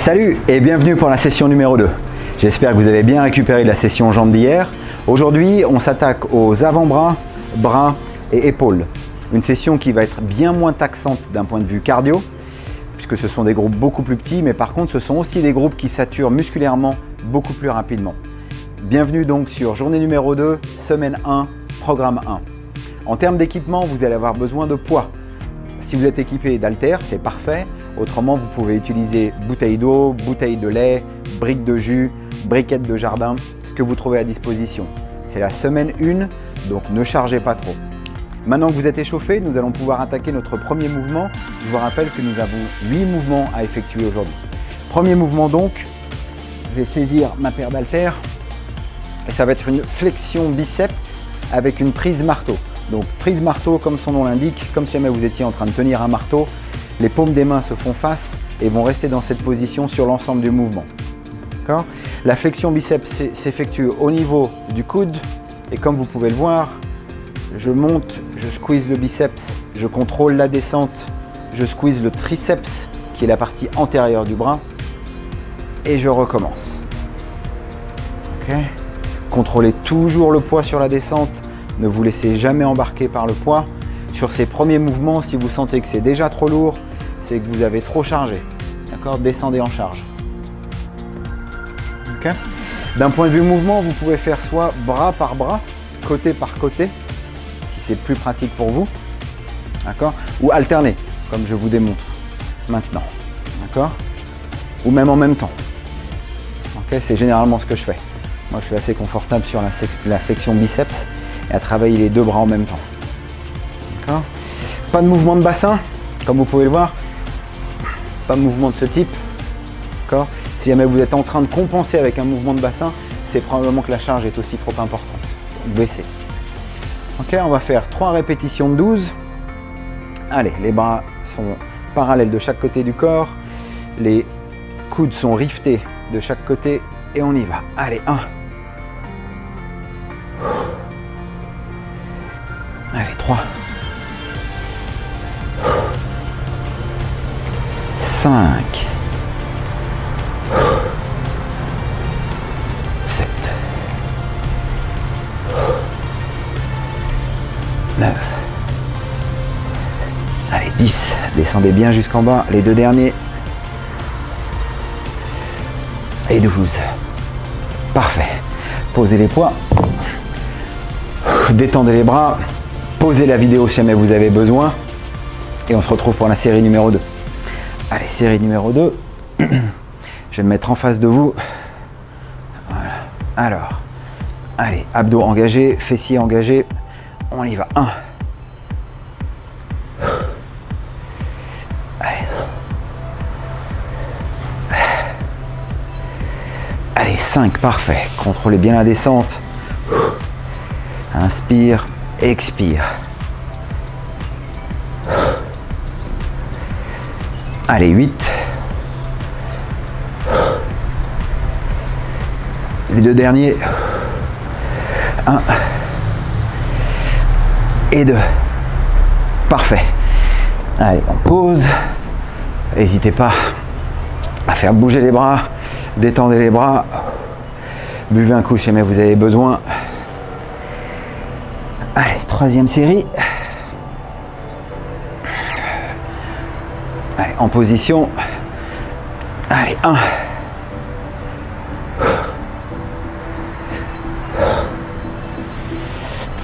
Salut et bienvenue pour la session numéro 2. J'espère que vous avez bien récupéré la session jambes d'hier. Aujourd'hui, on s'attaque aux avant-bras, bras et épaules. Une session qui va être bien moins taxante d'un point de vue cardio, puisque ce sont des groupes beaucoup plus petits, mais par contre, ce sont aussi des groupes qui saturent musculairement beaucoup plus rapidement. Bienvenue donc sur journée numéro 2, semaine 1, programme 1. En termes d'équipement, vous allez avoir besoin de poids. Si vous êtes équipé d'haltères, c'est parfait. Autrement, vous pouvez utiliser bouteille d'eau, bouteille de lait, briques de jus, briquettes de jardin, ce que vous trouvez à disposition. C'est la semaine 1, donc ne chargez pas trop. Maintenant que vous êtes échauffé, nous allons pouvoir attaquer notre premier mouvement. Je vous rappelle que nous avons 8 mouvements à effectuer aujourd'hui. Premier mouvement donc, je vais saisir ma paire d'haltères et ça va être une flexion biceps avec une prise marteau. Donc prise marteau comme son nom l'indique, comme si jamais vous étiez en train de tenir un marteau, les paumes des mains se font face et vont rester dans cette position sur l'ensemble du mouvement. La flexion biceps s'effectue au niveau du coude et comme vous pouvez le voir, je monte, je squeeze le biceps, je contrôle la descente, je squeeze le triceps qui est la partie antérieure du bras et je recommence. Contrôlez toujours le poids sur la descente, ne vous laissez jamais embarquer par le poids. Sur ces premiers mouvements, si vous sentez que c'est déjà trop lourd, c'est que vous avez trop chargé. D'accord ? Descendez en charge. D'un point de vue mouvement, vous pouvez faire soit bras par bras, côté par côté, si c'est plus pratique pour vous. D'accord ? Ou alterner, comme je vous démontre maintenant. D'accord ? Ou même en même temps. C'est généralement ce que je fais. Moi, je suis assez confortable sur la flexion biceps et à travailler les deux bras en même temps. Pas de mouvement de bassin, comme vous pouvez le voir. Pas de mouvement de ce type. Si jamais vous êtes en train de compenser avec un mouvement de bassin, c'est probablement que la charge est aussi trop importante. Donc baissez. On va faire 3 répétitions de 12. Allez, les bras sont parallèles de chaque côté du corps. Les coudes sont riftés de chaque côté et on y va. Allez, 1. Allez, 3. 5. 7. 9. Allez, 10. Descendez bien jusqu'en bas. Les 2 derniers. Et 12. Parfait. Posez les poids. Détendez les bras. Posez la vidéo si jamais vous avez besoin. Et on se retrouve pour la série numéro 2. Allez, série numéro 2. Je vais me mettre en face de vous. Voilà. Alors, allez, abdos engagés, fessiers engagés. On y va. 1. Allez, 5, parfait. Contrôlez bien la descente. Inspire, expire. Allez, 8. Les 2 derniers. 1 et 2. Parfait. Allez, on pose. N'hésitez pas à faire bouger les bras. Détendez les bras. Buvez un coup si jamais vous avez besoin. Allez, 3e série. Allez, en position. Allez, 1.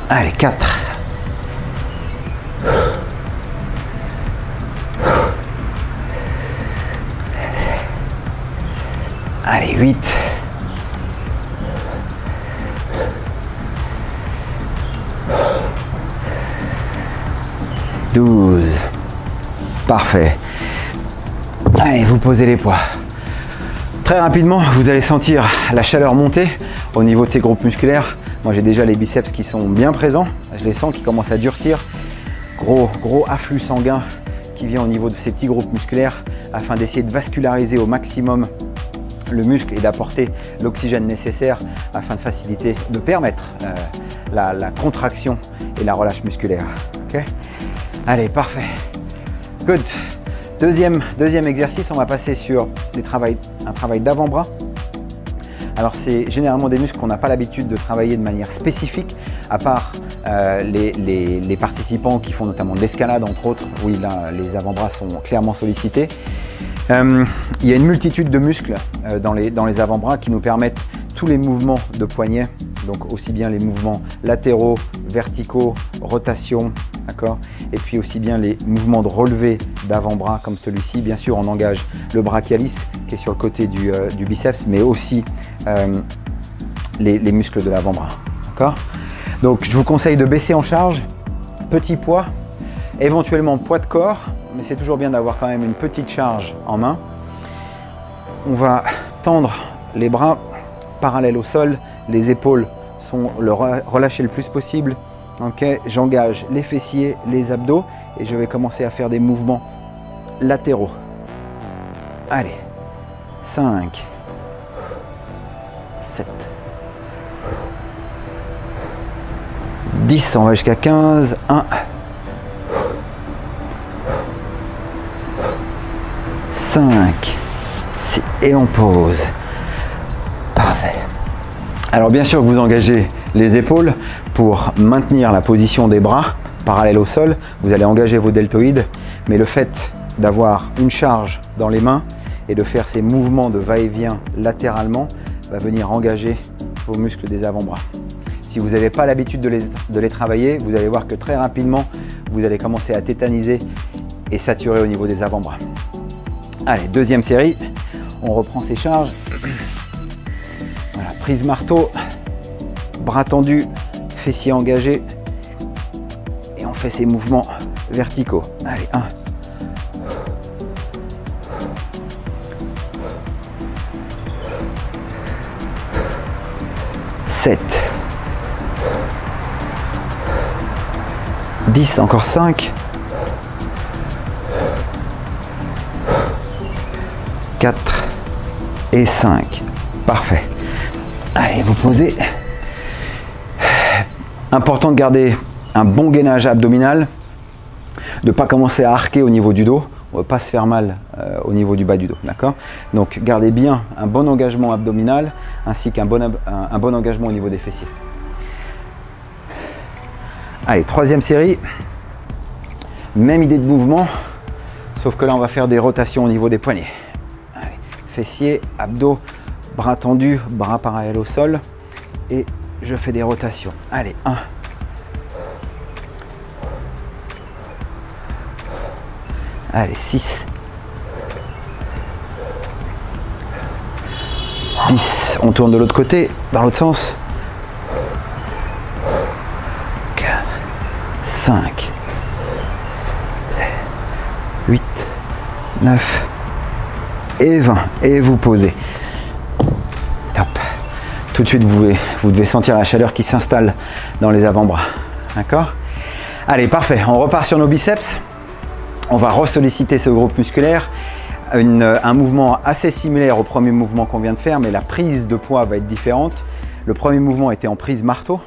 Allez, 4. Allez, 8. 12. Parfait. Allez, vous posez les poids. Très rapidement, vous allez sentir la chaleur monter au niveau de ces groupes musculaires. Moi, j'ai déjà les biceps qui sont bien présents. Je les sens qui commencent à durcir. Gros afflux sanguin qui vient au niveau de ces petits groupes musculaires afin d'essayer de vasculariser au maximum le muscle et d'apporter l'oxygène nécessaire afin de faciliter, de permettre la contraction et la relâche musculaire. Allez, parfait. Good. Deuxième exercice, on va passer sur un travail d'avant-bras. Alors c'est généralement des muscles qu'on n'a pas l'habitude de travailler de manière spécifique, à part les participants qui font notamment de l'escalade entre autres, où là, les avant-bras sont clairement sollicités. Il y a une multitude de muscles dans les avant-bras qui nous permettent tous les mouvements de poignet, donc aussi bien les mouvements latéraux, verticaux, rotation, d'accord, et puis aussi bien les mouvements de relevé d'avant-bras comme celui-ci. Bien sûr, on engage le brachialis qui est sur le côté du biceps, mais aussi les muscles de l'avant-bras, d'accord. Donc je vous conseille de baisser en charge, petit poids, éventuellement poids de corps, mais c'est toujours bien d'avoir quand même une petite charge en main. On va tendre les bras parallèles au sol, les épaules sont relâchées le plus possible. Okay, j'engage les fessiers, les abdos et je vais commencer à faire des mouvements latéraux. Allez, 5, 7, 10, on va jusqu'à 15, 1, 5, 6, et on pose. Parfait. Alors bien sûr que vous engagez les épaules pour maintenir la position des bras parallèle au sol. Vous allez engager vos deltoïdes, mais le fait d'avoir une charge dans les mains et de faire ces mouvements de va-et-vient latéralement va venir engager vos muscles des avant-bras. Si vous n'avez pas l'habitude de les travailler, vous allez voir que très rapidement, vous allez commencer à tétaniser et saturer au niveau des avant-bras. Allez, deuxième série, on reprend ses charges. Voilà, prise marteau, bras tendus, fessiers engagés et on fait ces mouvements verticaux. Allez, 1, 7, 10, encore 5, 4 et 5. Parfait. Allez, vous posez. Important de garder un bon gainage abdominal, de ne pas commencer à arquer au niveau du dos. On ne va pas se faire mal au niveau du bas du dos, d'accord? Donc gardez bien un bon engagement abdominal ainsi qu'un bon engagement au niveau des fessiers. Allez, troisième série, même idée de mouvement, sauf que là on va faire des rotations au niveau des poignets. Allez, fessiers, abdos, bras tendus, bras parallèles au sol et je fais des rotations. Allez, 1. Allez, 6. 10. On tourne de l'autre côté, dans l'autre sens. 4, 5, 8, 9 et 20. Et vous posez. Top. Tout de suite, vous devez sentir la chaleur qui s'installe dans les avant-bras. D'accord? Allez, parfait. On repart sur nos biceps. On va ressolliciter ce groupe musculaire. Un mouvement assez similaire au premier mouvement qu'on vient de faire, mais la prise de poids va être différente. Le premier mouvement était en prise marteau,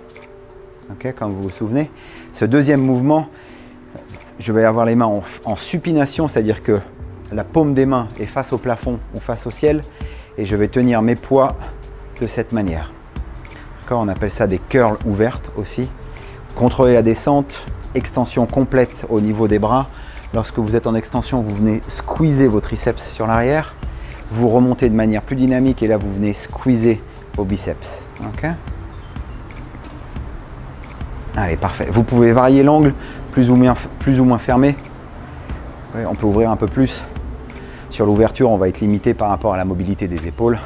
okay, comme vous vous souvenez. Ce deuxième mouvement, je vais avoir les mains en supination, c'est-à-dire que la paume des mains est face au plafond ou face au ciel, et je vais tenir mes poids de cette manière. On appelle ça des curls ouvertes aussi. Contrôlez la descente, extension complète au niveau des bras. Lorsque vous êtes en extension, vous venez squeezer vos triceps sur l'arrière. Vous remontez de manière plus dynamique et là, vous venez squeezer vos biceps. Okay. Allez, parfait. Vous pouvez varier l'angle, plus ou moins fermé. Ouais, on peut ouvrir un peu plus. Sur l'ouverture, on va être limité par rapport à la mobilité des épaules.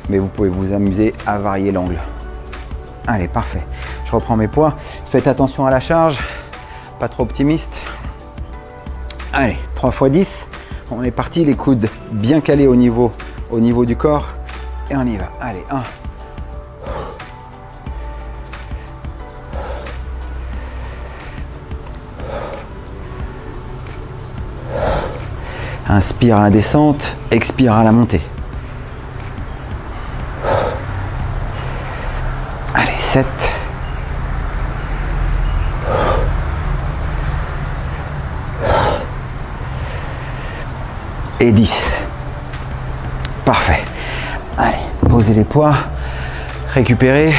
Mais vous pouvez vous amuser à varier l'angle. Allez, parfait. Je reprends mes poids. Faites attention à la charge. Pas trop optimiste. Allez, 3 x 10. On est parti. Les coudes bien calés au niveau du corps. Et on y va. Allez, 1. Inspire à la descente, expire à la montée. Allez, 7. 8. et 10. Parfait. Allez, posez les poids, récupérez.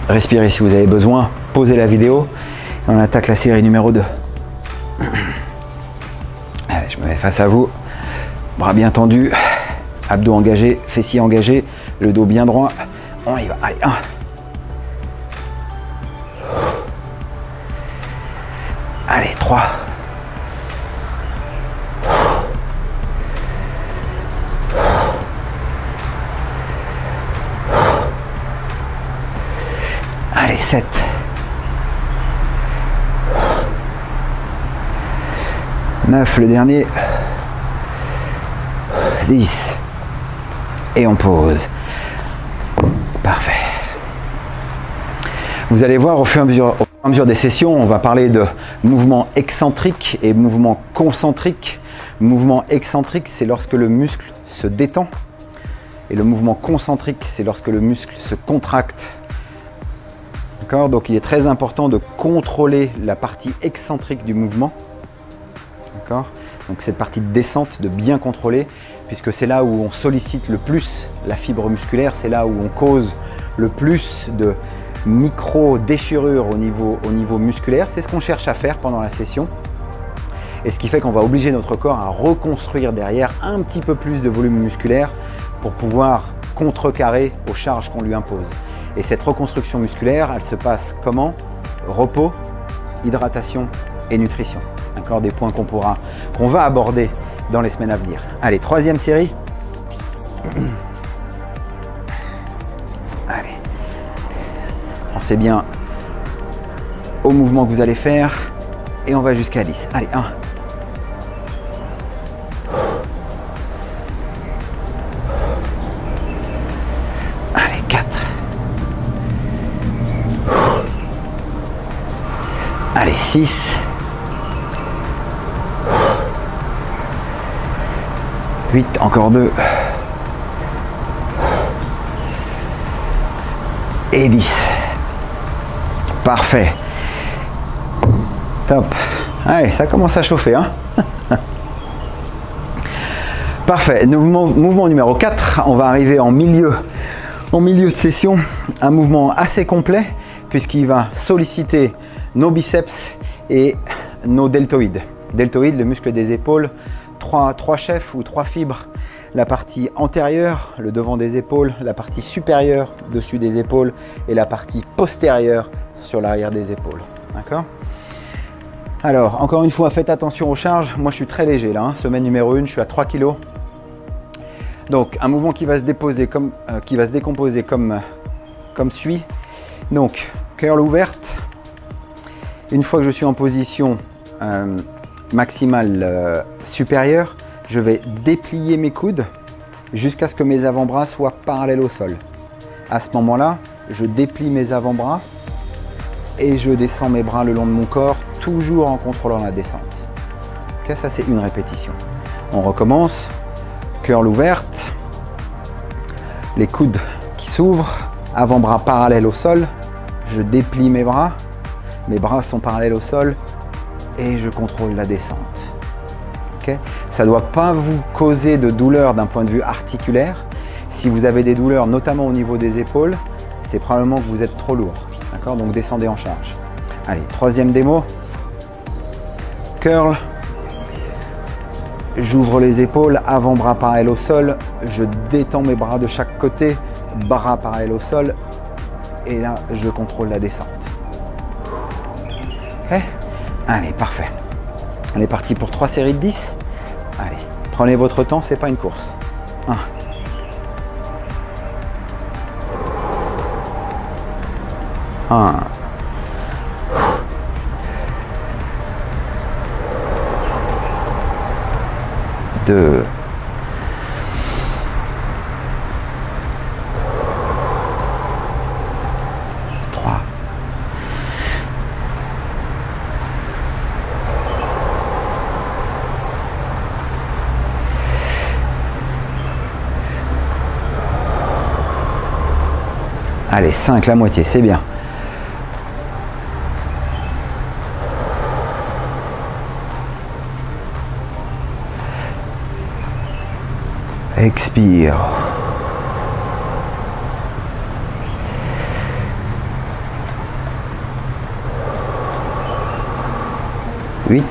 Respirez si vous avez besoin, posez la vidéo et on attaque la série numéro 2. Allez, je me mets face à vous, bras bien tendus, abdos engagés, fessiers engagés, le dos bien droit. On y va, allez, 1. Allez, 3. Allez, 7. 9, le dernier. 10. Et on pose. Parfait. Vous allez voir au fur et à mesure des sessions, on va parler de mouvements excentriques et mouvements concentriques. Mouvement excentrique, c'est lorsque le muscle se détend. Et le mouvement concentrique, c'est lorsque le muscle se contracte. D'accord ? Donc il est très important de contrôler la partie excentrique du mouvement. D'accord ? Donc cette partie de descente, de bien contrôler, puisque c'est là où on sollicite le plus la fibre musculaire, c'est là où on cause le plus de micro-déchirures au niveau musculaire. C'est ce qu'on cherche à faire pendant la session. Et ce qui fait qu'on va obliger notre corps à reconstruire derrière un petit peu plus de volume musculaire pour pouvoir contrecarrer aux charges qu'on lui impose. Et cette reconstruction musculaire, elle se passe comment? Repos, hydratation et nutrition. D'accord, des points qu'on va aborder dans les semaines à venir. Allez, troisième série. Allez. Pensez bien au mouvement que vous allez faire et on va jusqu'à 10. Allez, 1. Allez, 4. Allez, 6. 8, encore 2. Et 10. Parfait. Top. Allez, ça commence à chauffer, hein. Parfait. Mouvement numéro 4. On va arriver en milieu de session. Un mouvement assez complet puisqu'il va solliciter nos biceps et nos deltoïdes. Deltoïdes, le muscle des épaules. Trois chefs ou 3 fibres, la partie antérieure, le devant des épaules, la partie supérieure, dessus des épaules et la partie postérieure sur l'arrière des épaules. D'accord? Alors, encore une fois, faites attention aux charges. Moi, je suis très léger là. Semaine numéro 1, je suis à 3 kg. Donc, un mouvement qui va se décomposer comme suit. Donc, curl ouverte. Une fois que je suis en position maximale supérieure, je vais déplier mes coudes jusqu'à ce que mes avant-bras soient parallèles au sol. À ce moment-là, je déplie mes avant-bras et je descends mes bras le long de mon corps, toujours en contrôlant la descente. Okay, ça c'est une répétition. On recommence. Curl ouverte, les coudes qui s'ouvrent, avant-bras parallèles au sol, je déplie mes bras sont parallèles au sol et je contrôle la descente. Okay, ça ne doit pas vous causer de douleur d'un point de vue articulaire. Si vous avez des douleurs, notamment au niveau des épaules, c'est probablement que vous êtes trop lourd. D'accord, donc descendez en charge. Allez, troisième démo. Curl. J'ouvre les épaules, avant-bras parallèle au sol. Je détends mes bras de chaque côté, bras parallèles au sol. Et là, je contrôle la descente. Okay, allez, parfait. On est parti pour 3 séries de 10. Allez, prenez votre temps, c'est pas une course. 1. 2. 3. 5, la moitié, c'est bien. Expire. 8.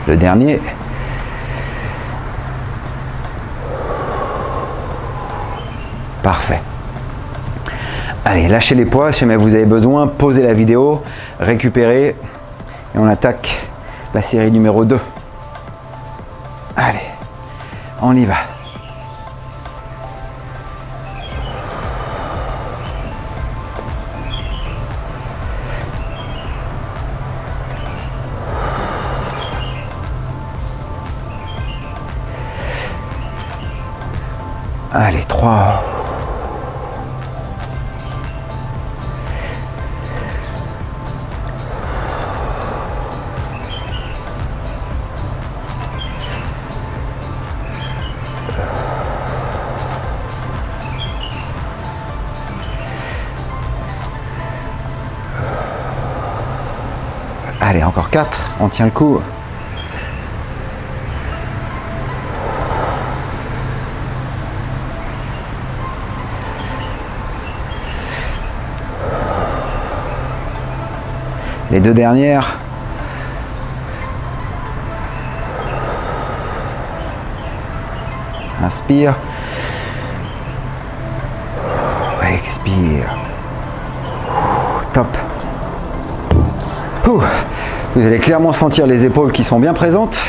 Le dernier. Parfait. Allez, lâchez les poids, si jamais vous avez besoin, posez la vidéo, récupérez et on attaque la série numéro 2. Allez, on y va. Allez, 3. Allez, encore 4, on tient le coup. Les 2 dernières. Inspire. Expire. Top. Vous allez clairement sentir les épaules qui sont bien présentes.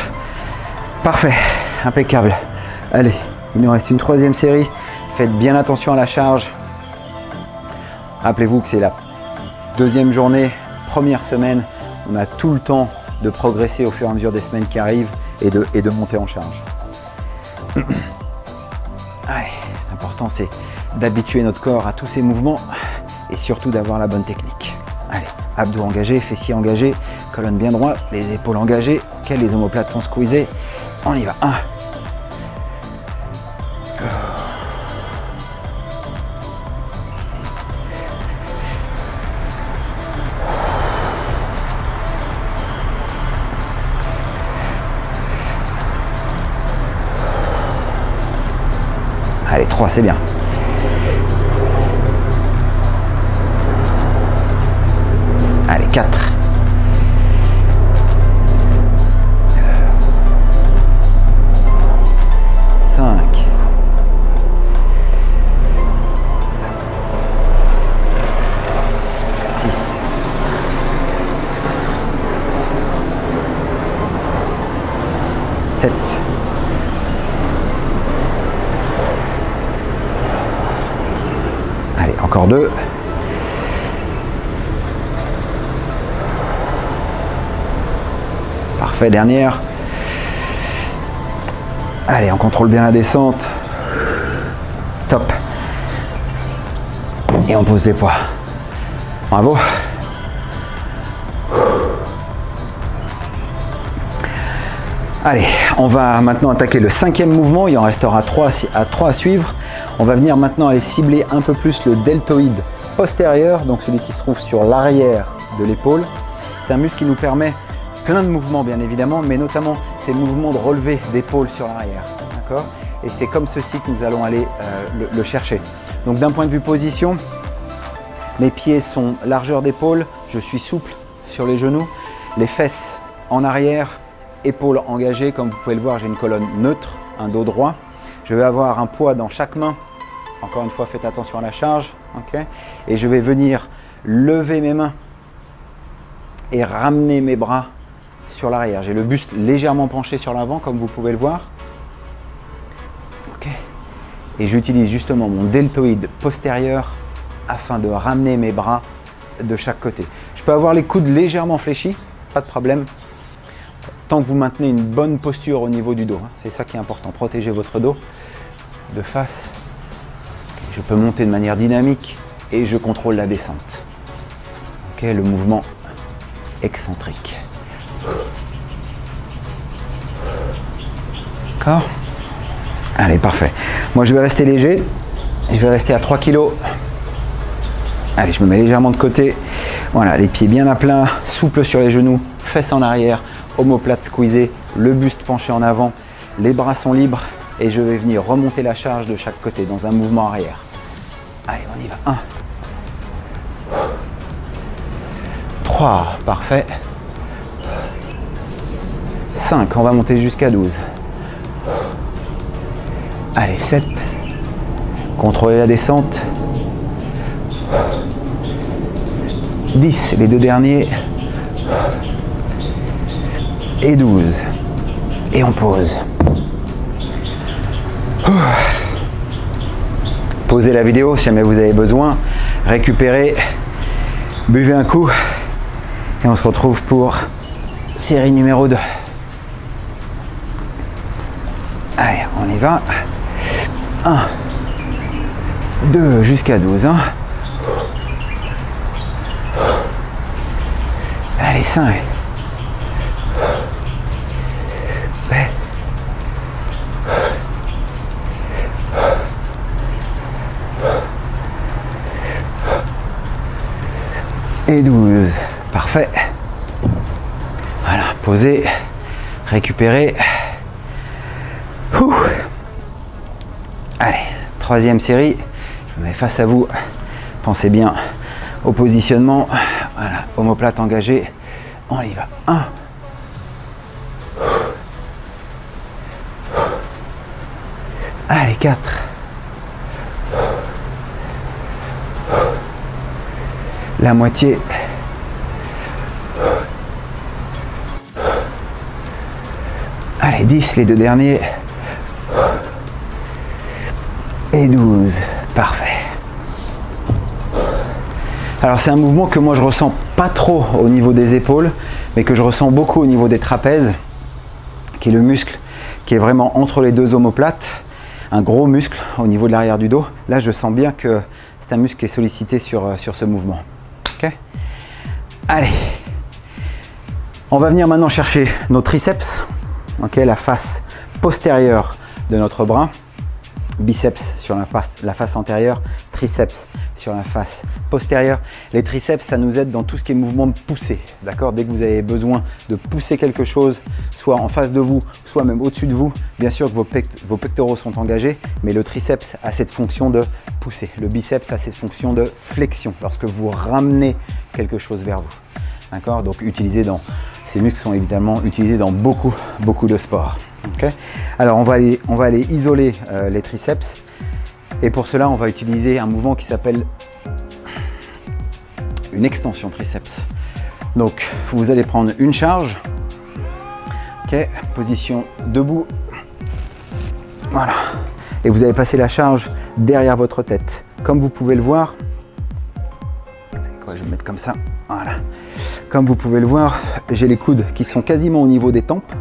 Parfait, impeccable. Allez, il nous reste une 3e série. Faites bien attention à la charge. Rappelez-vous que c'est la 2e journée, première semaine. On a tout le temps de progresser au fur et à mesure des semaines qui arrivent et de monter en charge. Allez, l'important c'est d'habituer notre corps à tous ces mouvements et surtout d'avoir la bonne technique. Allez, abdos engagés, fessiers engagés, colonne bien droite, les épaules engagées, les omoplates sont squeezées. On y va. 1. Allez, 3, c'est bien. Allez, 4. 5. 6. 7. Allez, encore 2. Parfait, dernière. Allez, on contrôle bien la descente. Top. Et on pose les poids. Bravo. Allez, on va maintenant attaquer le 5e mouvement. Il en restera 3 à suivre. On va venir maintenant aller cibler un peu plus le deltoïde postérieur, donc celui qui se trouve sur l'arrière de l'épaule. C'est un muscle qui nous permet plein de mouvements bien évidemment, mais notamment ces mouvements de relevé d'épaule sur l'arrière. D'accord ? Et c'est comme ceci que nous allons aller le chercher. Donc d'un point de vue position, mes pieds sont largeur d'épaule, je suis souple sur les genoux, les fesses en arrière, épaules engagées, comme vous pouvez le voir, j'ai une colonne neutre, un dos droit. Je vais avoir un poids dans chaque main. Encore une fois, faites attention à la charge. Okay, et je vais venir lever mes mains et ramener mes bras sur l'arrière. J'ai le buste légèrement penché sur l'avant, comme vous pouvez le voir. Okay, et j'utilise justement mon deltoïde postérieur afin de ramener mes bras de chaque côté. Je peux avoir les coudes légèrement fléchis, pas de problème. Tant que vous maintenez une bonne posture au niveau du dos. C'est ça qui est important. Protégez votre dos de face. Je peux monter de manière dynamique et je contrôle la descente. Okay, le mouvement excentrique. D'accord ? Allez, parfait. Moi, je vais rester léger. Je vais rester à 3 kg. Allez, je me mets légèrement de côté. Voilà, les pieds bien à plat, souple sur les genoux, fesses en arrière, omoplate squeezée, le buste penché en avant, les bras sont libres et je vais venir remonter la charge de chaque côté dans un mouvement arrière. Allez, on y va. 1, 3, parfait. 5, on va monter jusqu'à 12. Allez, 7. Contrôlez la descente. 10, les deux derniers. Et 12. Et on pose. Posez la vidéo si jamais vous avez besoin. Récupérez. Buvez un coup. Et on se retrouve pour série numéro 2. Allez, on y va. 1, 2, jusqu'à 12. Hein. Allez, 5. Et 12. Parfait. Voilà, posez, récupérez. Ouh. Allez, troisième série. Je me mets face à vous. Pensez bien au positionnement. Voilà, omoplate engagée. On y va. 1. Allez, 4. La moitié. Allez, 10, les deux derniers. Et 12. Parfait. Alors c'est un mouvement que moi je ressens pas trop au niveau des épaules, mais que je ressens beaucoup au niveau des trapèzes, qui est le muscle qui est vraiment entre les deux omoplates, un gros muscle au niveau de l'arrière du dos. Là je sens bien que c'est un muscle qui est sollicité sur ce mouvement. Okay. Allez, on va venir maintenant chercher nos triceps, okay, la face postérieure de notre bras, biceps sur la face antérieure, triceps sur la face postérieure. Les triceps, ça nous aide dans tout ce qui est mouvement de poussée, d'accord? Dès que vous avez besoin de pousser quelque chose, soit en face de vous, soit même au-dessus de vous, bien sûr que vos pectoraux sont engagés, mais le triceps a cette fonction de pousser. Le biceps a cette fonction de flexion, lorsque vous ramenez quelque chose vers vous, d'accord? Donc ces muscles sont évidemment utilisés dans beaucoup de sports. Okay. Alors on va aller isoler les triceps, et pour cela on va utiliser un mouvement qui s'appelle une extension triceps. Donc vous allez prendre une charge, okay, position debout, voilà, et vous allez passer la charge derrière votre tête. Comme vous pouvez le voir, c'est quoi, je vais me mettre comme ça, voilà. Comme vous pouvez le voir, j'ai les coudes qui sont quasiment au niveau des tempes,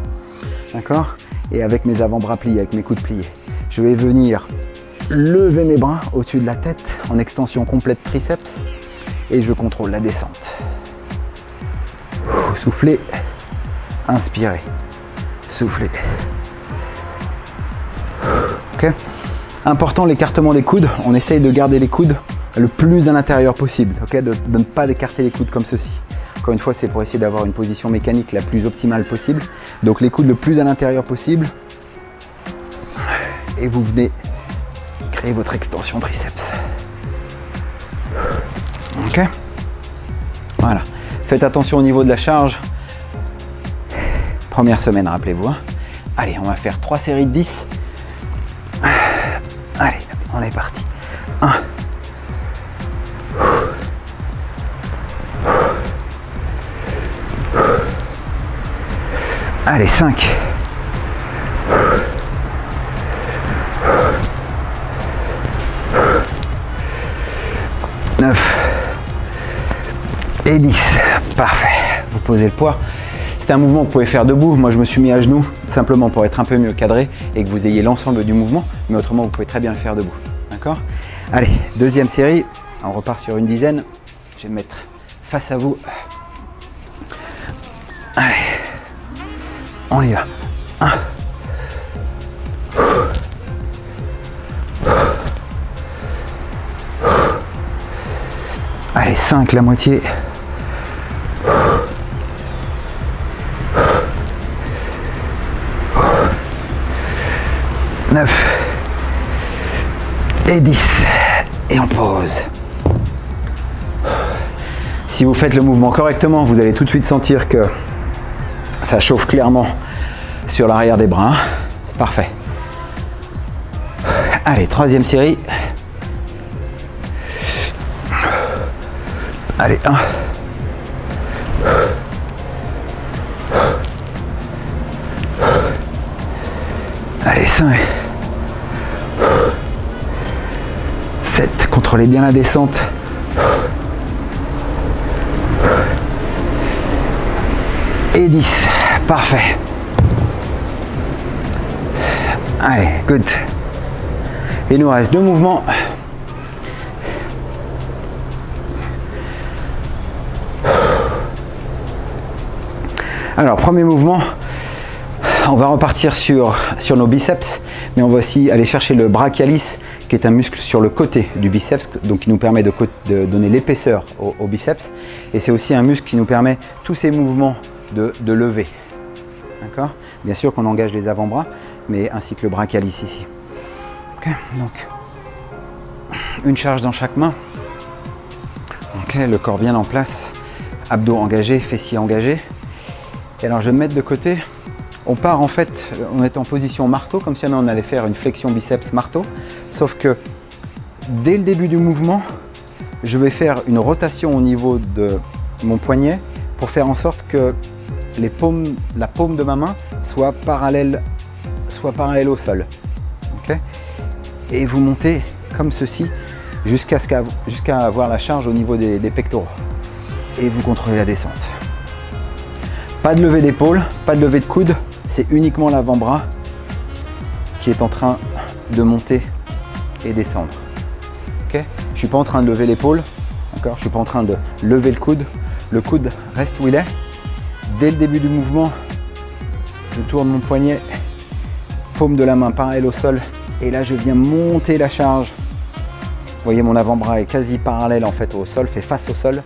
d'accord, et avec mes avant-bras pliés, avec mes coudes pliés, je vais venir lever mes bras au-dessus de la tête en extension complète triceps, et je contrôle la descente. Soufflez, inspirez, soufflez. Ok. Important, l'écartement des coudes, on essaye de garder les coudes le plus à l'intérieur possible, okay, de ne pas écarter les coudes comme ceci. Encore une fois, c'est pour essayer d'avoir une position mécanique la plus optimale possible. Donc les coudes le plus à l'intérieur possible. Et vous venez créer votre extension triceps. Ok. Voilà. Faites attention au niveau de la charge. Première semaine, rappelez-vous. Hein. Allez, on va faire 3 séries de 10. Allez, on est parti. 1. Allez, 5. 9. Et 10. Parfait. Vous posez le poids. C'est un mouvement que vous pouvez faire debout. Moi, je me suis mis à genoux simplement pour être un peu mieux cadré et que vous ayez l'ensemble du mouvement. Mais autrement, vous pouvez très bien le faire debout. D'accord? Allez, deuxième série. On repart sur une dizaine. Je vais me mettre face à vous. Allez. On y va. 1. 5, la moitié. 9 et 10. Et on pose. Si vous faites le mouvement correctement, vous allez tout de suite sentir que ça chauffe clairement sur l'arrière des bras. C'est parfait. Allez, troisième série. Allez, 1. Allez, 5. 7. Contrôlez bien la descente. Et 10. Parfait. Allez, good. Il nous reste 2 mouvements. Alors, premier mouvement, on va repartir sur nos biceps, mais on va aussi aller chercher le brachialis, qui est un muscle sur le côté du biceps, donc qui nous permet de donner l'épaisseur au biceps. Et c'est aussi un muscle qui nous permet tous ces mouvements de lever. D'accord? Bien sûr qu'on engage les avant-bras, mais ainsi que le brachialis ici. Okay, donc, une charge dans chaque main. Okay, le corps bien en place, abdos engagés, fessiers engagés. Et alors je vais me mettre de côté. On part en fait, on est en position marteau, comme si on allait faire une flexion biceps marteau. Sauf que dès le début du mouvement, je vais faire une rotation au niveau de mon poignet pour faire en sorte que la paume de ma main soit parallèle au sol. Okay? Et vous montez comme ceci jusqu'à avoir la charge au niveau des pectoraux. Et vous contrôlez la descente. Pas de levée d'épaule, pas de levée de coude, c'est uniquement l'avant-bras qui est en train de monter et descendre. Okay? Je ne suis pas en train de lever l'épaule, d'accord? Je ne suis pas en train de lever le coude reste où il est. Dès le début du mouvement, je tourne mon poignet, paume de la main parallèle au sol, et là je viens monter la charge. Vous voyez, mon avant-bras est quasi parallèle en fait au sol, fait face au sol,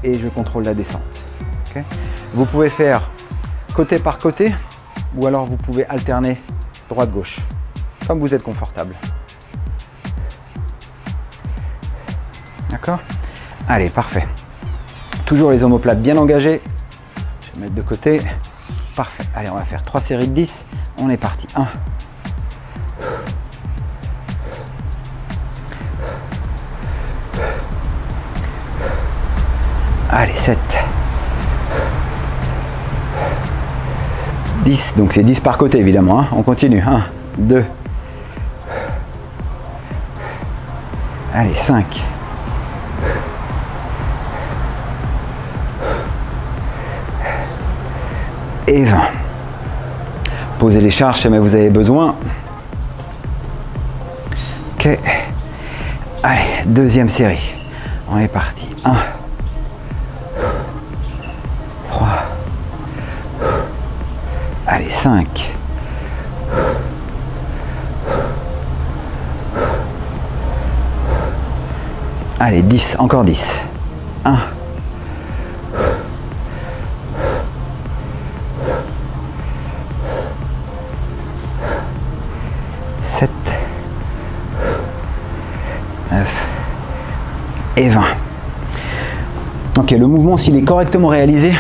et je contrôle la descente. Okay? Vous pouvez faire côté par côté, ou alors vous pouvez alterner droite-gauche, comme vous êtes confortable. D'accord? Allez, parfait. Toujours les omoplates bien engagées. Je vais mettre de côté. Parfait. Allez, on va faire 3 séries de 10. On est parti. 1. Allez, 7. 10, donc c'est 10 par côté évidemment, hein. On continue, 1, 2, allez 5, et 20. Posez les charges si jamais vous avez besoin. Ok, allez, deuxième série, on est parti, 1, 3, allez, 5. Allez, 10, encore 10. 1. 7. 9. Et 20. Ok, le mouvement, s'il est correctement réalisé,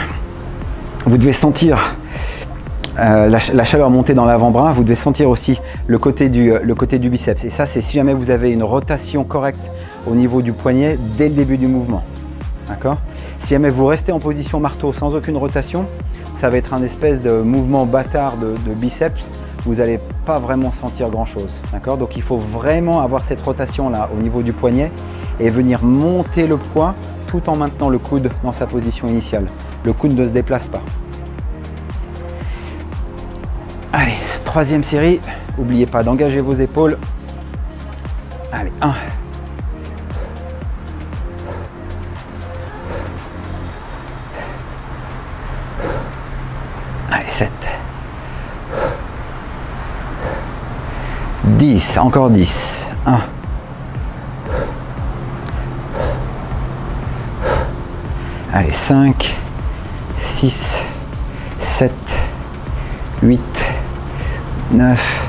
vous devez sentir la chaleur monter dans l'avant-bras, vous devez sentir aussi le côté du biceps. Et ça, c'est si jamais vous avez une rotation correcte au niveau du poignet dès le début du mouvement. D'accord? Si jamais vous restez en position marteau sans aucune rotation, ça va être un espèce de mouvement bâtard de biceps. Vous n'allez pas vraiment sentir grand-chose. D'accord? Donc il faut vraiment avoir cette rotation-là au niveau du poignet et venir monter le poids tout en maintenant le coude dans sa position initiale. Le coude ne se déplace pas. Allez, troisième série, n'oubliez pas d'engager vos épaules. Allez, 1. Allez, 7. 10, encore 10. 1. Allez, 5, 6, 7, 8, 9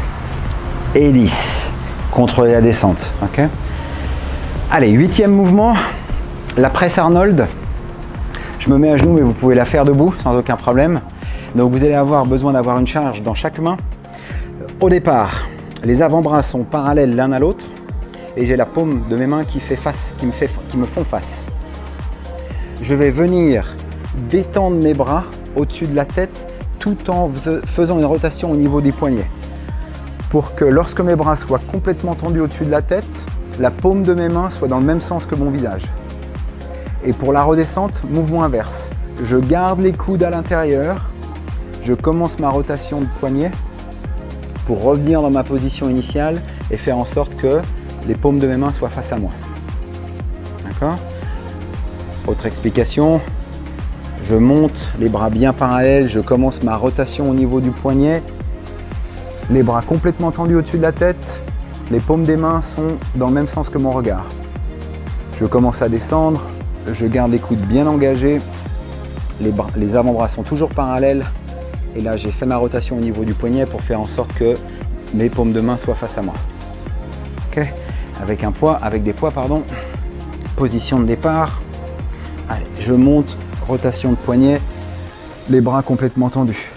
et 10. Contrôlez la descente. Ok. Allez, 8e mouvement, la presse Arnold. Je me mets à genoux, mais vous pouvez la faire debout sans aucun problème. Donc vous allez avoir besoin d'avoir une charge dans chaque main. Au départ, les avant-bras sont parallèles l'un à l'autre et j'ai la paume de mes mains qui me font face. Je vais venir détendre mes bras au-dessus de la tête tout en faisant une rotation au niveau des poignets. Pour que lorsque mes bras soient complètement tendus au-dessus de la tête, la paume de mes mains soit dans le même sens que mon visage. Et pour la redescente, mouvement inverse. Je garde les coudes à l'intérieur, je commence ma rotation de poignet pour revenir dans ma position initiale et faire en sorte que les paumes de mes mains soient face à moi. D'accord? Autre explication, je monte les bras bien parallèles, je commence ma rotation au niveau du poignet, les bras complètement tendus au-dessus de la tête, les paumes des mains sont dans le même sens que mon regard. Je commence à descendre, je garde les coudes bien engagés, les avant-bras sont toujours parallèles et là j'ai fait ma rotation au niveau du poignet pour faire en sorte que mes paumes de main soient face à moi. Ok, avec des poids, pardon. Position de départ. Allez, je monte, rotation de poignet, les bras complètement tendus.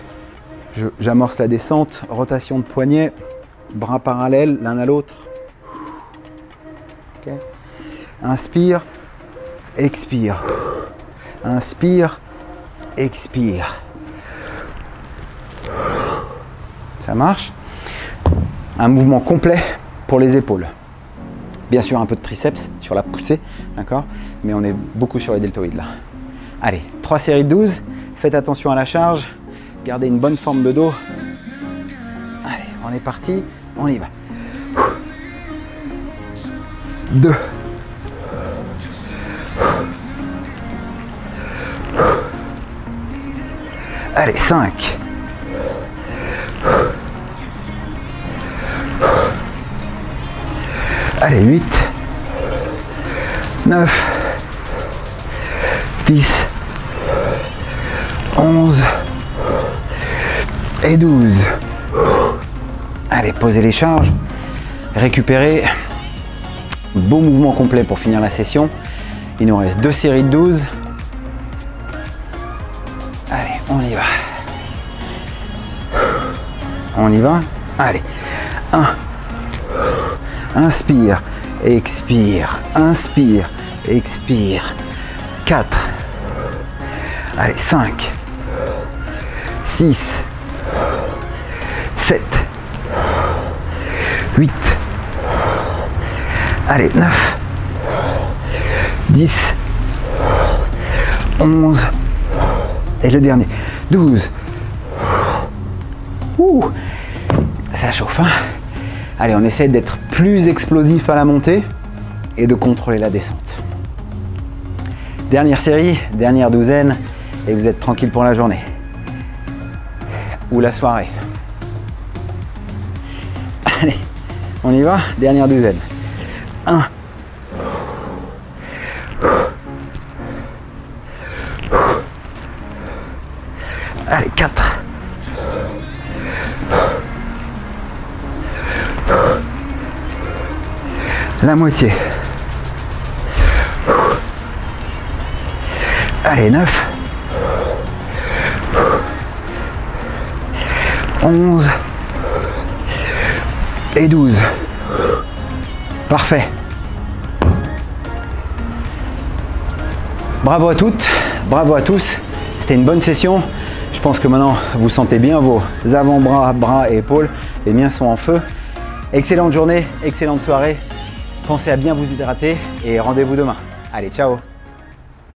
J'amorce la descente, rotation de poignet, bras parallèles l'un à l'autre. Okay. Inspire, expire. Inspire, expire. Ça marche. Un mouvement complet pour les épaules. Bien sûr, un peu de triceps sur la poussée, d'accord? Mais on est beaucoup sur les deltoïdes là. Allez, 3 séries de 12. Faites attention à la charge. Gardez une bonne forme de dos. Allez, on est parti. On y va. 2. Allez, 5. 8, 9, 10, 11 et 12. Allez, posez les charges, récupérez. Beau mouvement complet pour finir la session. Il nous reste 2 séries de 12. Allez, on y va. On y va. Allez, 1. Inspire, expire, inspire, expire. 4. Allez, 5, 6, 7, 8. Allez, 9, 10, 11. Et le dernier, 12. Ouh, ça chauffe, hein? Allez, on essaie d'être plus explosif à la montée et de contrôler la descente. Dernière série, dernière douzaine, et vous êtes tranquille pour la journée. Ou la soirée. Allez, on y va, dernière douzaine. 1. Allez, 4. La moitié. Allez, 9. 11 et 12. Parfait. Bravo à toutes, bravo à tous. C'était une bonne session. Je pense que maintenant vous sentez bien vos avant-bras, bras et épaules. Les miens sont en feu. Excellente journée, excellente soirée. Pensez à bien vous hydrater et rendez-vous demain. Allez, ciao!